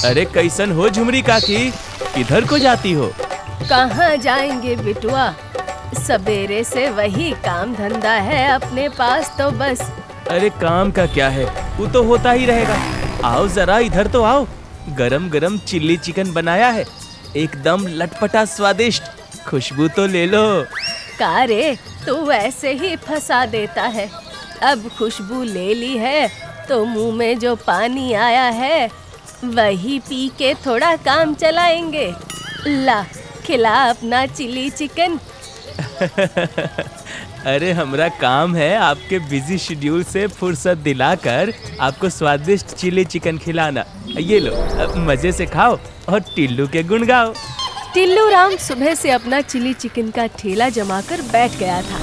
अरे कैसन हो झुमरी काकी, किधर को जाती हो? कहाँ जाएंगे बिटुआ, सवेरे से वही काम धंधा है अपने पास तो बस। अरे काम का क्या है, वो तो होता ही रहेगा। आओ जरा इधर तो आओ, गरम गरम चिल्ली चिकन बनाया है, एकदम लटपटा स्वादिष्ट, खुशबू तो ले लो। का रे, तू वैसे ही फंसा देता है। अब खुशबू ले ली है तो मुंह में जो पानी आया है वही पी के थोड़ा काम चलाएंगे। ला, खिला अपना चिल्ली चिकन। अरे हमरा काम है आपके बिजी शेड्यूल से फुर्सत दिलाकर आपको स्वादिष्ट चिली चिकन खिलाना। ये लो, अब मजे से खाओ और टिल्लू के गुण गाओ। टिल्लू राम सुबह से अपना चिली चिकन का ठेला जमाकर बैठ गया था।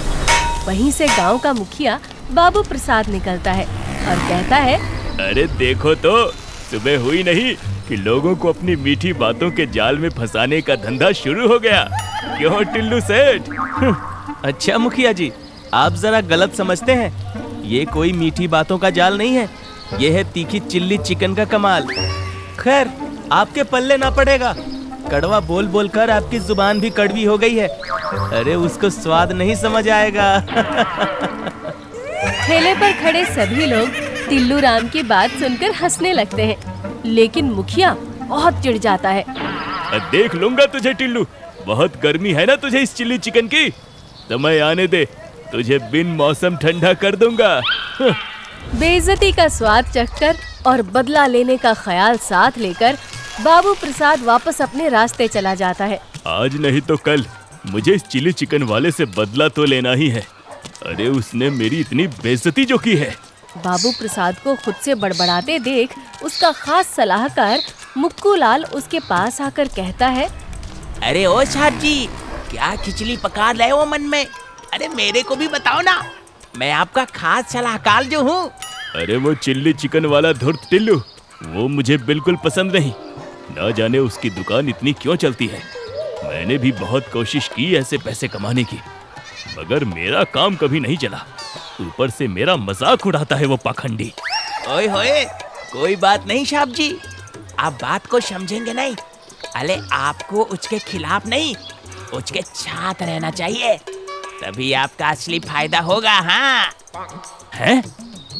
वहीं से गांव का मुखिया बाबू प्रसाद निकलता है और कहता है, अरे देखो तो, सुबह हुई नहीं कि लोगों को अपनी मीठी बातों के जाल में फंसाने का धंधा शुरू हो गया। क्यों टिल्लू सेठ? अच्छा मुखिया जी, आप जरा गलत समझते हैं। ये कोई मीठी बातों का जाल नहीं है, ये है तीखी चिल्ली चिकन का कमाल। खैर, आपके पल्ले ना पड़ेगा। कड़वा बोल बोल कर आपकी जुबान भी कड़वी हो गई है। अरे उसको स्वाद नहीं समझ आएगा। ठेले पर खड़े सभी लोग टिल्लू राम की बात सुनकर हंसने लगते हैं, लेकिन मुखिया बहुत चिढ़ जाता है। देख लूंगा तुझे टिल्लू, बहुत गर्मी है ना तुझे इस चिल्ली चिकन की। समय आने दे, तुझे बिन मौसम ठंडा कर दूंगा। बेइज्जती का स्वाद चखकर और बदला लेने का ख्याल साथ लेकर बाबू प्रसाद वापस अपने रास्ते चला जाता है। आज नहीं तो कल मुझे इस चिली चिकन वाले से बदला तो लेना ही है। अरे उसने मेरी इतनी बेइज्जती जो की है। बाबू प्रसाद को खुद से बड़बड़ाते देख उसका खास सलाहकार मुक्कू लाल उसके पास आकर कहता है, अरे ओ साहब जी, क्या खिचड़ी पका रहे हो मन में? अरे मेरे को भी बताओ ना, मैं आपका खास सलाहकार जो हूँ। अरे वो चिल्ली चिकन वाला धुर्त टिल्लू, वो मुझे बिल्कुल पसंद नहीं। ना जाने उसकी दुकान इतनी क्यों चलती है। मैंने भी बहुत कोशिश की ऐसे पैसे कमाने की, मगर मेरा काम कभी नहीं चला। ऊपर से मेरा मजाक उड़ाता है वो पाखंडी। ओए होए, कोई बात नहीं साहब जी, आप बात को समझेंगे नहीं। अरे आपको उसके खिलाफ नहीं, उसके साथ रहना चाहिए, तभी आपका असली फायदा होगा। हाँ हैं?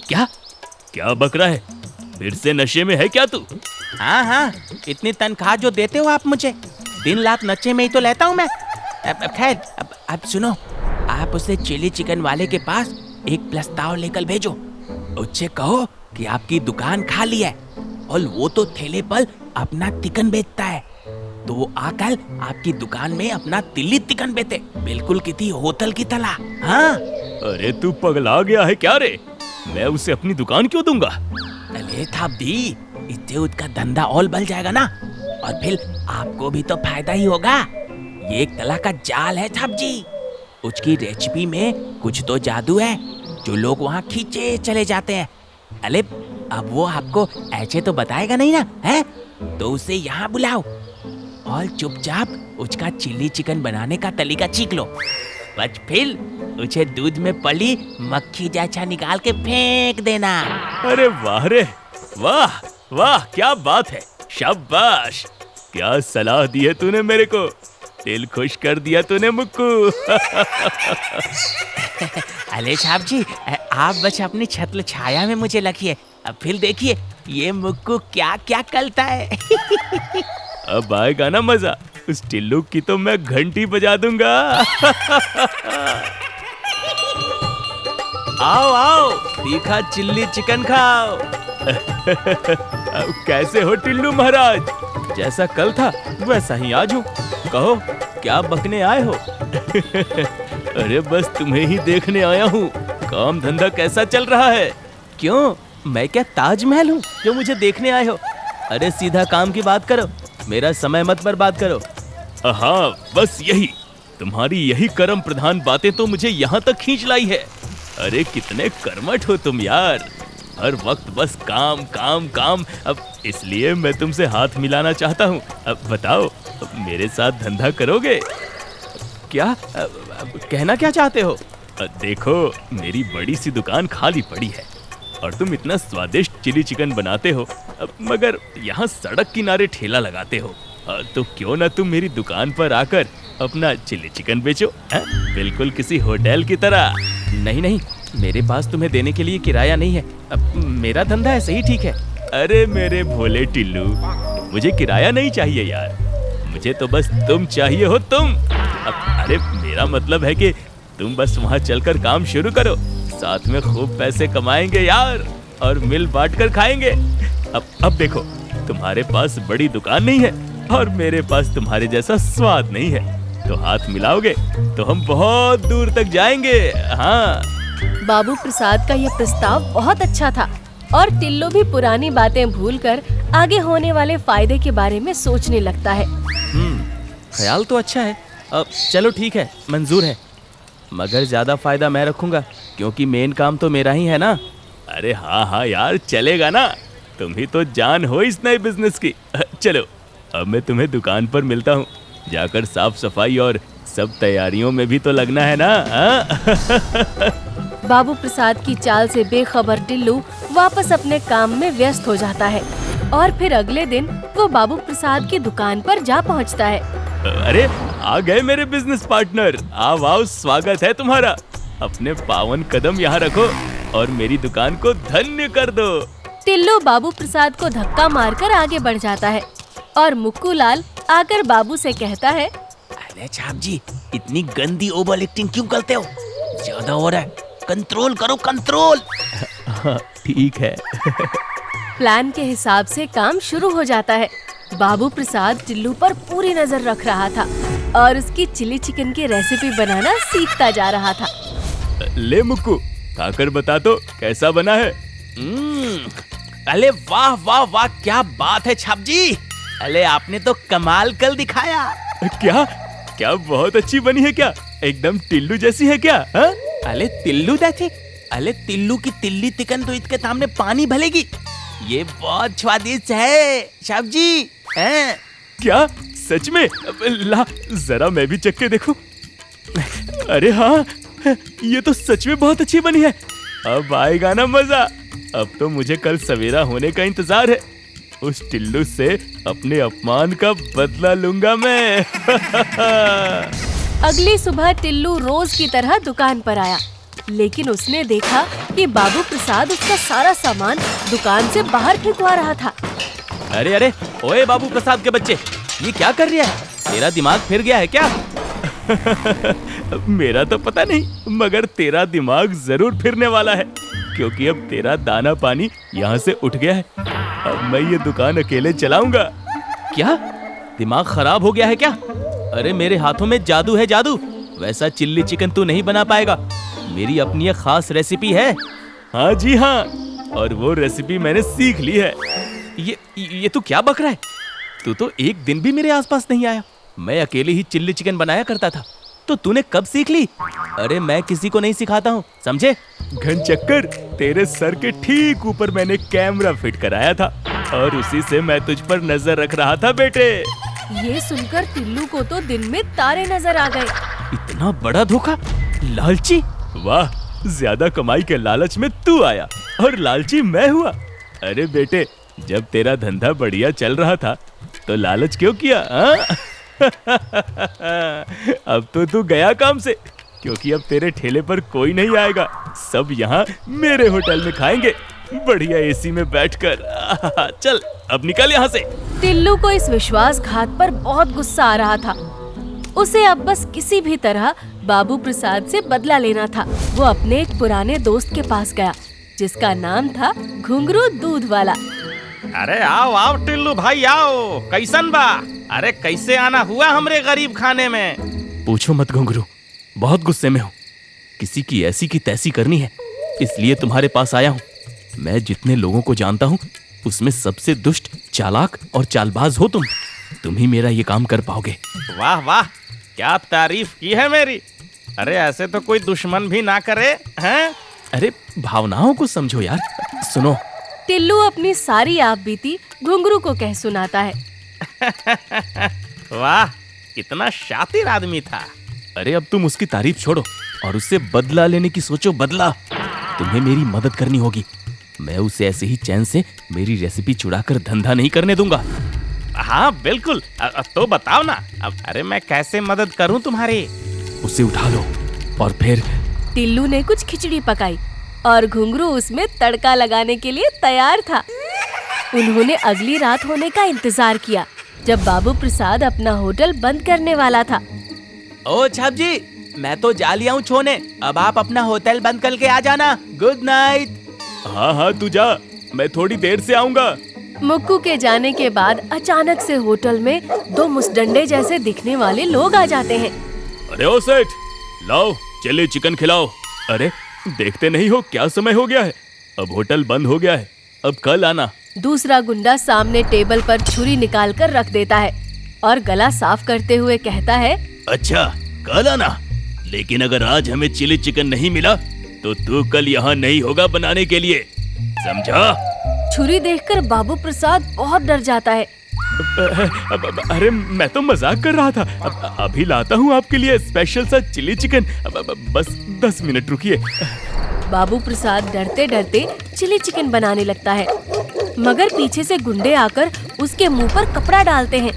क्या क्या बक रहा है? फिर से नशे में है क्या तू? हाँ, इतनी तनख्वाह जो देते हो आप मुझे, दिन रात नशे में ही तो लेता हूँ मैं। खैर, अब सुनो, आप उसे चिली चिकन वाले के पास एक प्रस्ताव लेकर भेजो। उससे कहो कि आपकी दुकान खाली है और वो तो ठेले पर अपना चिकन बेचता है, तो वो आकर आपकी दुकान में अपना तिल्ली चिकन बेचे, बिल्कुल किसी होटल की तरह। हाँ। अरे तू पगला गया है क्या रे? मैं उसे अपनी दुकान क्यों दूंगा? अरे थापदी, इससे उसका धंधा और बढ़ जाएगा ना, और फिर आपको भी तो फायदा ही होगा। ये एक तरह का जाल है साहब जी। उसकी रेसिपी में कुछ तो जादू है जो लोग वहाँ खींचे चले जाते हैं। अरे अब वो आपको ऐसे तो बताएगा नहीं ना, है? तो उसे यहाँ बुलाओ और चुपचाप उसका चिल्ली चिकन बनाने का तरीका सीख लो। बस फिर उसे दूध में पली मक्खी जैसा निकाल के फेंक देना। अरे वाह रे वाह वाह, क्या बात है, शाबाश। क्या सलाह दी है तूने मेरे को, दिल खुश कर दिया तूने मुक्कू। अरे साहब जी, आप बस अपनी छत्र छाया में मुझे रखिए, अब फिर देखिए ये मुक्कू क्या क्या करता है। अब आएगा ना मजा, उस टिल्लू की तो मैं घंटी बजा दूंगा। आओ आओ, तीखा चिल्ली चिकन खाओ। कैसे हो टिल्लू महाराज? जैसा कल था वैसा ही आज हूँ। कहो क्या बकने आए हो? अरे बस तुम्हें ही देखने आया हूँ। काम धंधा कैसा चल रहा है? क्यों, मैं क्या ताजमहल हूँ जो मुझे देखने आए हो? अरे सीधा काम की बात करो, मेरा समय मत बर्बाद करो। हाँ, बस यही तुम्हारी यही कर्म प्रधान बातें तो मुझे यहाँ तक खींच लाई है। अरे कितने कर्मठ हो तुम यार, हर वक्त बस काम काम काम। अब इसलिए मैं तुमसे हाथ मिलाना चाहता हूँ। अब बताओ, मेरे साथ धंधा करोगे क्या? कहना क्या चाहते हो? देखो, मेरी बड़ी सी दुकान खाली पड़ी है, और तुम इतना स्वादिष्ट चिली चिकन बनाते हो, मगर यहाँ सड़क किनारे ठेला लगाते हो। तो क्यों ना तुम मेरी दुकान पर आकर अपना चिली चिकन बेचो, बिल्कुल किसी होटल की तरह। नहीं नहीं, मेरे पास तुम्हें देने के लिए किराया नहीं है। अब मेरा धंधा ऐसे ही ठीक है। अरे मेरे भोले टिल्लू, मुझे किराया नहीं चाहिए यार, मुझे तो बस तुम चाहिए हो, तुम। अरे मेरा मतलब है कि तुम बस वहाँ चलकर काम शुरू करो, साथ में खूब पैसे कमाएंगे यार, और मिल बांट कर खाएंगे। अब देखो, तुम्हारे पास बड़ी दुकान नहीं है और मेरे पास तुम्हारे जैसा स्वाद नहीं है, तो हाथ मिलाओगे तो हम बहुत दूर तक जाएंगे। हाँ। बाबू प्रसाद का यह प्रस्ताव बहुत अच्छा था और टिल्लू भी पुरानी बातें भूलकर आगे होने वाले फायदे के बारे में सोचने लगता है। ख्याल तो अच्छा है। अब चलो ठीक है, मंजूर है, मगर ज्यादा फायदा मैं रखूंगा, क्योंकि मेन काम तो मेरा ही है ना। अरे हाँ हाँ यार, चलेगा ना, तुम ही तो जान हो इस नए बिजनेस की। चलो अब मैं तुम्हें दुकान पर मिलता हूँ, जाकर साफ सफाई और सब तैयारियों में भी तो लगना है ना। बाबू प्रसाद की चाल से बेखबर टिल्लू वापस अपने काम में व्यस्त हो जाता है और फिर अगले दिन वो बाबू प्रसाद की दुकान पर जा पहुंचता है। अरे आ गए मेरे बिजनेस पार्टनर, आओ आओ, स्वागत है तुम्हारा। अपने पावन कदम यहाँ रखो और मेरी दुकान को धन्य कर दो। टिल्लू बाबू प्रसाद को धक्का मारकर आगे बढ़ जाता है और मुक्कू लाल आकर बाबू से कहता है, अरे छाप जी, इतनी गंदी ओवर एक्टिंग क्यों करते हो? ज्यादा हो रहा है, कंट्रोल करो, कंट्रोल। हाँ ठीक है। प्लान के हिसाब से काम शुरू हो जाता है। बाबू प्रसाद टिल्लू पर पूरी नजर रख रहा था और उसकी चिली चिकन की रेसिपी बनाना सीखता जा रहा था। ले मुक्कू, खाकर बता तो कैसा बना है। अरे वाह वाह वाह, क्या बात है छाप जी, अरे आपने तो कमाल कर दिखाया। क्या क्या बहुत अच्छी बनी है क्या? एकदम टिल्लू जैसी है क्या? हा? अरे तिल्लू जैसी? अरे तिल्लू की तिल्ली चिकन तो इसके सामने पानी भलेगी। ये बहुत स्वादिष्ट है छाप जी। क्या सच में? ला जरा मैं भी चख के देखूं। अरे हाँ, ये तो सच में बहुत अच्छी बनी है। अब आएगा ना मजा। अब तो मुझे कल सवेरा होने का इंतजार है। उस टिल्लू से अपने अपमान का बदला लूंगा मैं। अगली सुबह टिल्लू रोज की तरह दुकान पर आया, लेकिन उसने देखा कि बाबू प्रसाद उसका सारा सामान दुकान से बाहर फेंकवा रहा था। अरे अरे, ओए बाबू प्रसाद के बच्चे, ये क्या कर रहा है? तेरा दिमाग फिर गया है क्या? मेरा तो पता नहीं, मगर तेरा दिमाग जरूर फिरने वाला है, क्योंकि अब तेरा दाना पानी यहाँ से उठ गया है। अब मैं ये दुकान अकेले चलाऊंगा। क्या दिमाग खराब हो गया है क्या? अरे मेरे हाथों में जादू है, जादू। वैसा चिल्ली चिकन तू नहीं बना पाएगा, मेरी अपनी एक खास रेसिपी है। हाँ जी हाँ, और वो रेसिपी मैंने सीख ली है। ये तू क्या बक रहा है? तू तो एक दिन भी मेरे आसपास नहीं आया। मैं अकेले ही चिल्ली चिकन बनाया करता था, तो तूने कब सीख ली? अरे मैं किसी को नहीं सिखाता हूँ, समझे? घनचक्कर, तेरे सर के ठीक ऊपर मैंने कैमरा फिट कराया था और उसी से मैं तुझ पर नजर रख रहा था बेटे। ये सुनकर टिल्लू को तो दिन में तारे नजर आ गए। इतना बड़ा धोखा, लालची। वाह, ज्यादा कमाई के लालच में तू आया और लालची मैं हुआ। अरे बेटे, जब तेरा धंधा बढ़िया चल रहा था तो लालच क्यों किया? अब तो तू गया काम से, क्योंकि अब तेरे ठेले पर कोई नहीं आएगा। सब यहाँ मेरे होटल में खाएंगे, बढ़िया एसी में बैठकर। चल अब निकल यहाँ से। टिल्लू को इस विश्वासघात पर बहुत गुस्सा आ रहा था। उसे अब बस किसी भी तरह बाबू प्रसाद से बदला लेना था। वो अपने एक पुराने दोस्त के पास गया, जिसका नाम था घुंघरू दूध वाला। अरे आओ आओ टिल्लू भाई आओ, कैसन बा? अरे कैसे आना हुआ हमरे गरीब खाने में? पूछो मत घुंघरू, बहुत गुस्से में हूँ। किसी की ऐसी की तैसी करनी है, इसलिए तुम्हारे पास आया हूँ। मैं जितने लोगों को जानता हूँ, उसमें सबसे दुष्ट, चालाक और चालबाज हो तुम ही मेरा ये काम कर पाओगे। वाह वाह, क्या तारीफ की है मेरी। अरे ऐसे तो कोई दुश्मन भी ना करे हैं? अरे भावनाओं को समझो यार। सुनो, टिल्लू अपनी सारी आप बीती घुंघरू को कह सुनाता है। वाह, कितना शातिर आदमी था। अरे अब तुम उसकी तारीफ छोड़ो और उससे बदला लेने की सोचो। बदला तुम्हें मेरी मदद करनी होगी। मैं उसे ऐसे ही चैन से मेरी रेसिपी चुराकर धंधा नहीं करने दूंगा। हाँ बिल्कुल, तो बताओ ना। अरे मैं कैसे मदद करूं तुम्हारी? उसे उठा लो और फिर टिल्लू ने कुछ खिचड़ी पकाई और घुंघरू उसमें तड़का लगाने के लिए तैयार था। उन्होंने अगली रात होने का इंतजार किया जब बाबू प्रसाद अपना होटल बंद करने वाला था। ओ छाप जी, मैं तो जा लिया हूँ छोने। अब आप अपना होटल बंद करके आ जाना। Good night. हाँ हाँ तू जा, मैं थोड़ी देर से आऊंगा। मुक्कू के जाने के बाद अचानक से होटल में दो मुसडंडे जैसे दिखने वाले लोग आ जाते हैं। अरे ओ सेठ, लाओ चिली चिकन खिलाओ। अरे देखते नहीं हो क्या समय हो गया है, अब होटल बंद हो गया है, अब कल आना। दूसरा गुंडा सामने टेबल पर छुरी निकाल कर रख देता है और गला साफ करते हुए कहता है, अच्छा कल आना, लेकिन अगर आज हमें चिली चिकन नहीं मिला तो तू कल यहाँ नहीं होगा बनाने के लिए, समझा? छुरी देखकर बाबू प्रसाद बहुत डर जाता है। अरे मैं तो मजाक कर रहा था, अभी लाता हूँ आपके लिए स्पेशल सा चिली चिकन, बस 10 मिनट रुकिए। बाबू प्रसाद डरते डरते चिली चिकन बनाने लगता है, मगर पीछे से गुंडे आकर उसके मुंह पर कपड़ा डालते हैं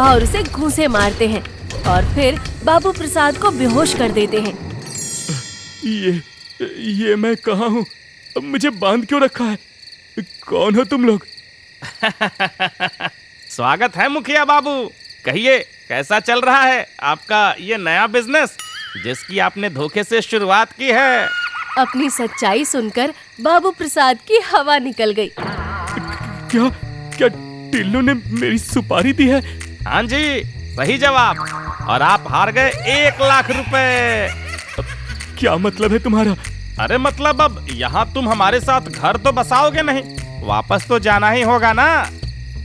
और उसे घूंसे मारते हैं और फिर बाबू प्रसाद को बेहोश कर देते हैं। ये मैं कहाँ हूँ? अब मुझे बांध क्यों रखा है? कौन हो तुम लोग? स्वागत है मुखिया बाबू। कहिए कैसा चल रहा है आपका ये नया बिजनेस जिसकी आपने धोखे से शुरुआत की है? अपनी सच्चाई सुनकर बाबू प्रसाद की हवा निकल गई। क्या क्या टिल्लू ने मेरी सुपारी दी है? हाँ जी, सही जवाब। और आप हार गए 1 लाख रुपए। क्या मतलब है तुम्हारा? अरे मतलब अब यहाँ तुम हमारे साथ घर तो बसाओगे नहीं, वापस तो जाना ही होगा ना।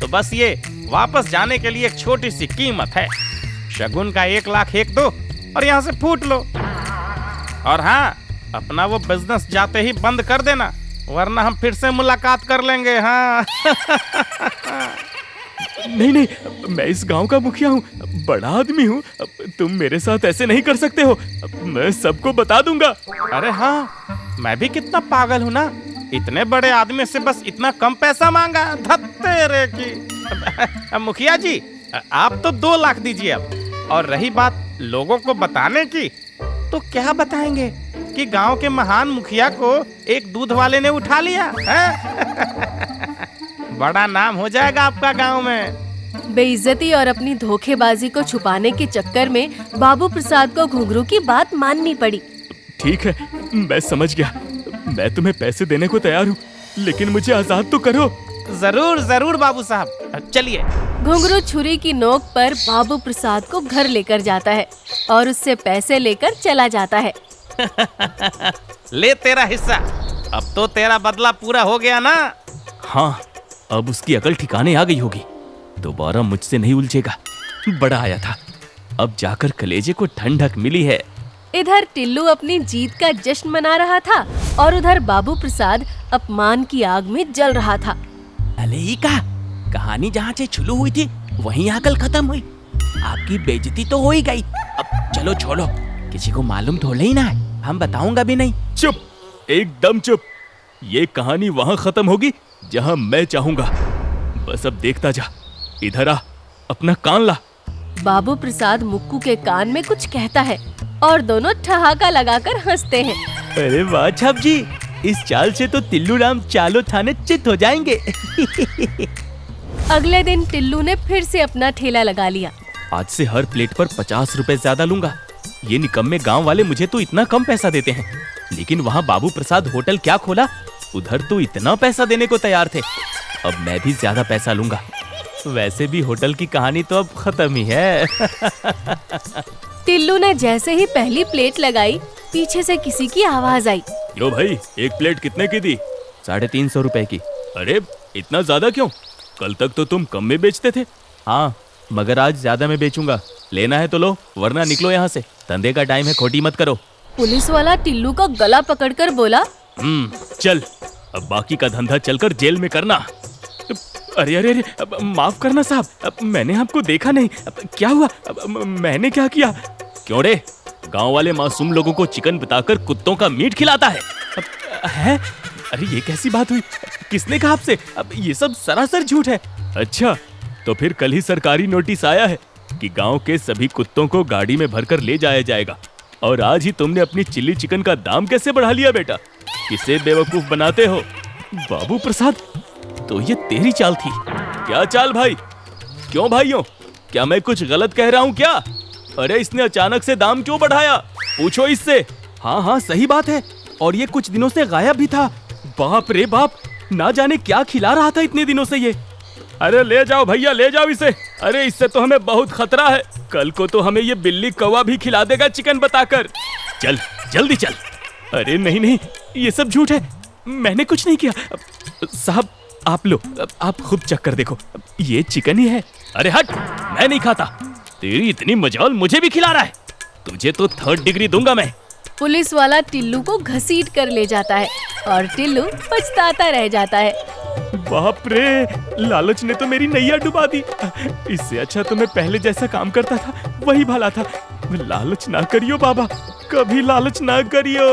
तो बस ये वापस जाने के लिए एक छोटी सी कीमत है। शगुन का 1 लाख एक दो और यहाँ से फूट लो। और हाँ, अपना वो बिजनेस जाते ही बंद कर देना, वरना हम फिर से मुलाकात कर लेंगे। हाँ। नहीं, मैं इस गांव का मुखिया हूँ, बड़ा आदमी हूँ, तुम मेरे साथ ऐसे नहीं कर सकते हो, मैं सबको बता दूंगा। अरे हाँ, मैं भी कितना पागल हूँ ना, इतने बड़े आदमी से बस इतना कम पैसा मांगा। धत्तेरे की। मुखिया जी, आप तो 2 लाख दीजिए अब। और रही बात लोगों को बताने की, तो क्या बताएंगे कि गांव के महान मुखिया को एक दूध वाले ने उठा लिया है? बड़ा नाम हो जाएगा आपका गांव में। बेइज्जती और अपनी धोखेबाजी को छुपाने के चक्कर में बाबू प्रसाद को घुंघरू की बात माननी पड़ी। ठीक है, मैं समझ गया, मैं तुम्हें पैसे देने को तैयार हूँ, लेकिन मुझे आजाद तो करो। जरूर जरूर बाबू साहब, चलिए। घुंघरू छुरी की नोक पर बाबू प्रसाद को घर लेकर जाता है और उससे पैसे लेकर चला जाता है। ले तेरा हिस्सा, अब तो तेरा बदला पूरा हो गया ना। हाँ, अब उसकी अकल ठिकाने आ गई होगी, दोबारा मुझसे नहीं उलझेगा। बड़ा आया था, अब जाकर कलेजे को ठंडक मिली है। इधर टिल्लू अपनी जीत का जश्न मना रहा था और उधर बाबू प्रसाद अपमान की आग में जल रहा था। अले का कहानी जहाँ से शुरू हुई थी वहीं आकर खत्म हुई। आपकी बेइज्जती तो हो ही गई। अब चलो छोड़ो, किसी को मालूम थोड़ा ही ना है, हम बताऊंगा भी नहीं। चुप, एकदम चुप। ये कहानी वहाँ खत्म होगी जहाँ मैं चाहूंगा। बस अब देखता जा। इधर आ, अपना कान ला। बाबू प्रसाद मुक्कू के कान में कुछ कहता है और दोनों ठहाका लगाकर हंसते हैं। अरे वाह छाप जी, इस चाल से तो टिल्लू राम चालो थाने चित हो जाएंगे। अगले दिन टिल्लू ने फिर से अपना ठेला लगा लिया। आज से हर प्लेट पर 50 रुपए ज्यादा लूंगा। ये निकम्मे गांव वाले मुझे तो इतना कम पैसा देते हैं, लेकिन वहाँ बाबू प्रसाद होटल क्या खोला, उधर तो इतना पैसा देने को तैयार थे। अब मैं भी ज्यादा पैसा लूंगा। वैसे भी होटल की कहानी तो अब खत्म ही है। टिल्लू ने जैसे ही पहली प्लेट लगाई, पीछे से किसी की आवाज आई। यो भाई, एक प्लेट कितने की दी? 350 रुपए की। अरे इतना ज्यादा क्यों? कल तक तो तुम कम में बेचते थे। हाँ, मगर आज ज्यादा में बेचूंगा। लेना है तो लो, वरना निकलो यहाँ से। धंधे का टाइम है, खोटी मत करो। पुलिस वाला टिल्लू का गला पकड़कर बोला, चल, अब बाकी का धंधा चलकर जेल में करना। अरे अरे अरे, माफ करना साहब, मैंने आपको देखा नहीं। क्या हुआ? मैंने क्या किया? क्यों रे, गांव वाले मासूम लोगों को चिकन बताकर कुत्तों का मीट खिलाता है? अरे ये कैसी बात हुई? किसने कहा आपसे? अब ये सब सरासर झूठ है। अच्छा, तो फिर कल ही सरकारी नोटिस आया है कि गांव के सभी कुत्तों को गाड़ी में भरकर ले जाया जाएगा। और आज ही तुमने अपनी चिल्ली चिकन का दाम कैसे बढ़ा लिया बेटा? किसे बेवकूफ बनाते हो? बाबू प्रसाद, तो ये तेरी चाल थी। क्या चाल भाई? क्यों भाइयों, क्या मैं कुछ गलत कह रहा हूँ क्या? अरे इसने अचानक से दाम क्यों बढ़ाया? पूछो इससे। हाँ हाँ सही बात है, और ये कुछ दिनों से गायब भी था। बाप रे बाप, ना जाने क्या खिला रहा था इतने दिनों से ये। अरे ले जाओ भैया, ले जाओ इसे। अरे इससे तो हमें बहुत खतरा है, कल को तो हमें ये बिल्ली कौवा भी खिला देगा चिकन बताकर। चल जल्दी चल। अरे नहीं नहीं, ये सब झूठ है, मैंने कुछ नहीं किया। साहब आप लो, आप खुद चेक कर देखो, ये चिकन ही है। अरे हट, मैं नहीं खाता। तेरी इतनी मजाल, मुझे भी खिला रहा है। तुझे तो 3rd डिग्री दूंगा मैं। पुलिस वाला टिल्लू को घसीट कर ले जाता है और टिल्लू पछताता रह जाता है। बाप रे, लालच ने तो मेरी नैया डुबा दी। इससे अच्छा तो मैं पहले जैसा काम करता था वही भला था। लालच ना करियो बाबा, कभी लालच ना करियो।